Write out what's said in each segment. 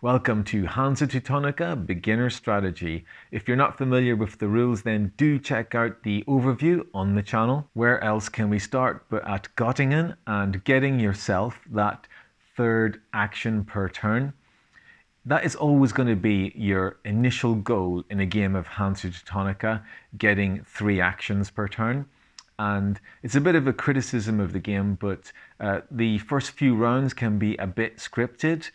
Welcome to Hansa Teutonica Beginner Strategy. If you're not familiar with the rules, then do check out the overview on the channel. Where else can we start but at Göttingen and getting yourself that third action per turn? That is always going to be your initial goal in a game of Hansa Teutonica, getting 3 actions per turn. And it's a bit of a criticism of the game, but the first few rounds can be a bit scripted.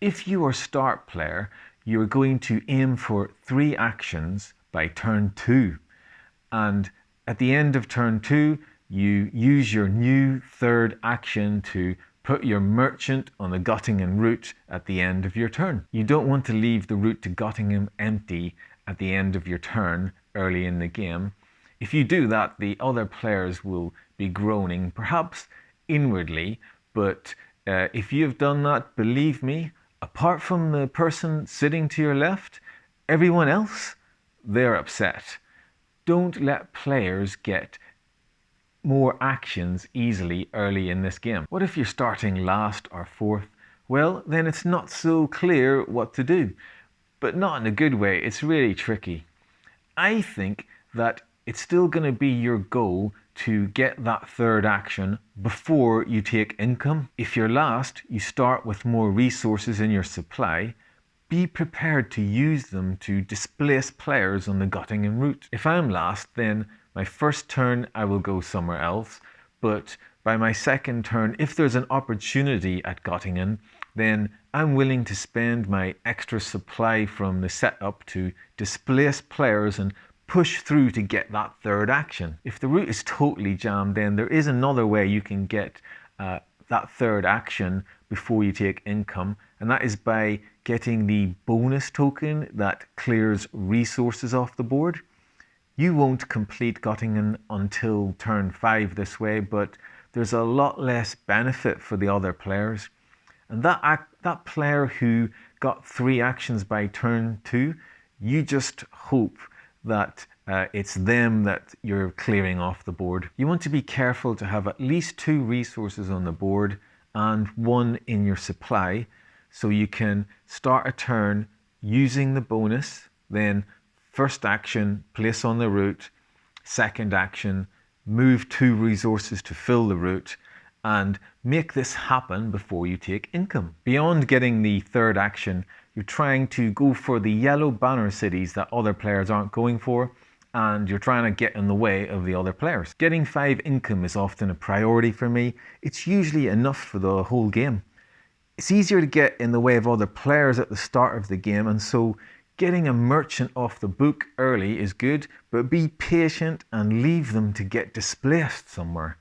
If you are start player, you're going to aim for 3 actions by turn 2. And at the end of turn 2, you use your new third action to put your merchant on the Göttingen route at the end of your turn. You don't want to leave the route to Göttingen empty at the end of your turn early in the game. If you do that, the other players will be groaning, perhaps inwardly, but if you've done that, believe me, apart from the person sitting to your left, everyone else, they're upset. Don't let players get more actions easily early in this game. What if you're starting last or fourth? Well, then it's not so clear what to do, but not in a good way. It's really tricky. I think that it's still going to be your goal to get that third action before you take income. If you're last, you start with more resources in your supply. Be prepared to use them to displace players on the Göttingen route. If I'm last, then my first turn I will go somewhere else, but by my second turn, if there's an opportunity at Göttingen, then I'm willing to spend my extra supply from the setup to displace players and push through to get that third action. If the route is totally jammed, then there is another way you can get that third action before you take income, and that is by getting the bonus token that clears resources off the board. You won't complete Göttingen until turn 5 this way, but there's a lot less benefit for the other players. And that player who got 3 actions by turn 2, you just hope that it's them that you're clearing off the board. You want to be careful to have at least 2 resources on the board and 1 in your supply, so you can start a turn using the bonus, then first action, place on the route, second action, move 2 resources to fill the route, and make this happen before you take income. Beyond getting the third action, you're trying to go for the yellow banner cities that other players aren't going for, and you're trying to get in the way of the other players. Getting 5 income is often a priority for me. It's usually enough for the whole game. It's easier to get in the way of other players at the start of the game, and so getting a merchant off the book early is good, but be patient and leave them to get displaced somewhere.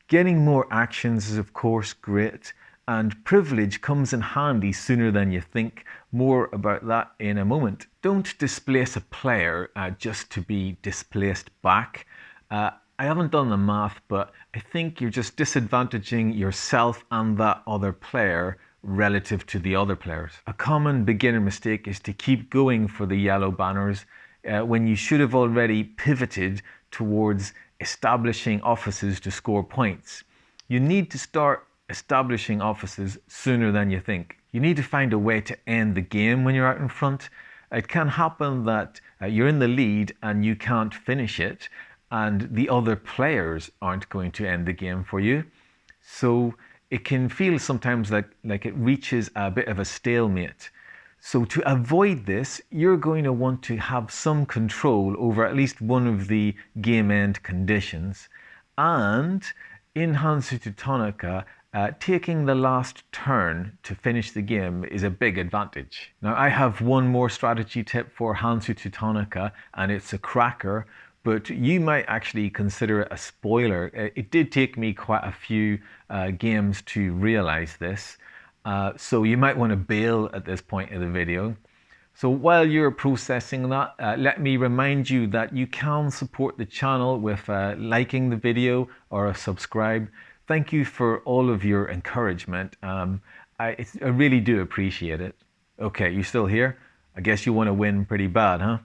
Getting more actions is of course great, and privilege comes in handy sooner than you think. More about that in a moment. Don't displace a player just to be displaced back. I haven't done the math, but I think you're just disadvantaging yourself and that other player relative to the other players. A common beginner mistake is to keep going for the yellow banners when you should have already pivoted towards establishing offices to score points. You need to start establishing offices sooner than you think. You need to find a way to end the game when you're out in front. It can happen that you're in the lead and you can't finish it, and the other players aren't going to end the game for you. So it can feel sometimes like it reaches a bit of a stalemate. So to avoid this, you're going to want to have some control over at least one of the game end conditions. And in Hansa Teutonica, taking the last turn to finish the game is a big advantage. Now, I have one more strategy tip for Hansa Teutonica, and it's a cracker, but you might actually consider it a spoiler. It did take me quite a few games to realize this, so you might want to bail at this point in the video. So while you're processing that, let me remind you that you can support the channel with liking the video or a subscribe. Thank you for all of your encouragement. I really do appreciate it. Okay, you still here? I guess you want to win pretty bad, huh?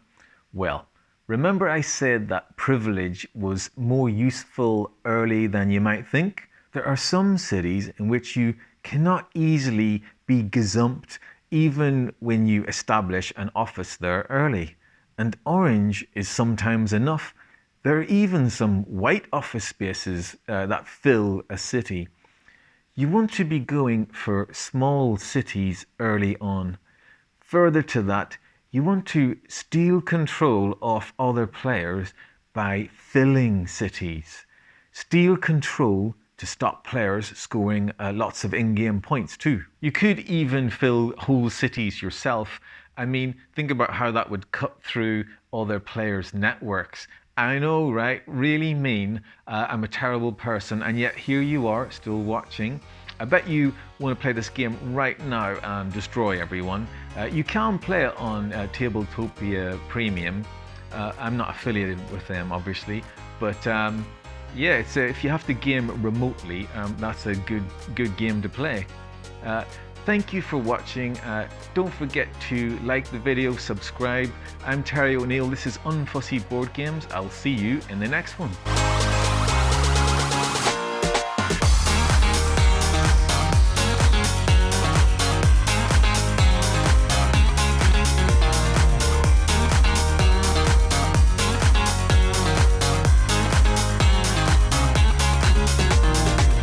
Well, remember I said that privilege was more useful early than you might think? There are some cities in which you cannot easily be gazumped even when you establish an office there early. And orange is sometimes enough. There are even some white office spaces that fill a city. You want to be going for small cities early on. Further to that, you want to steal control of other players by filling cities. Steal control to stop players scoring lots of in-game points too. You could even fill whole cities yourself. I mean, think about how that would cut through other players' networks. I know, right? Really mean. I'm a terrible person, and yet here you are, still watching. I bet you want to play this game right now and destroy everyone. You can play it on Tabletopia Premium. I'm not affiliated with them, obviously, but yeah, if you have to game remotely, that's a good game to play. Thank you for watching. Don't forget to like the video, subscribe. I'm Terry O'Neill. This is Unfussy Board Games. I'll see you in the next one.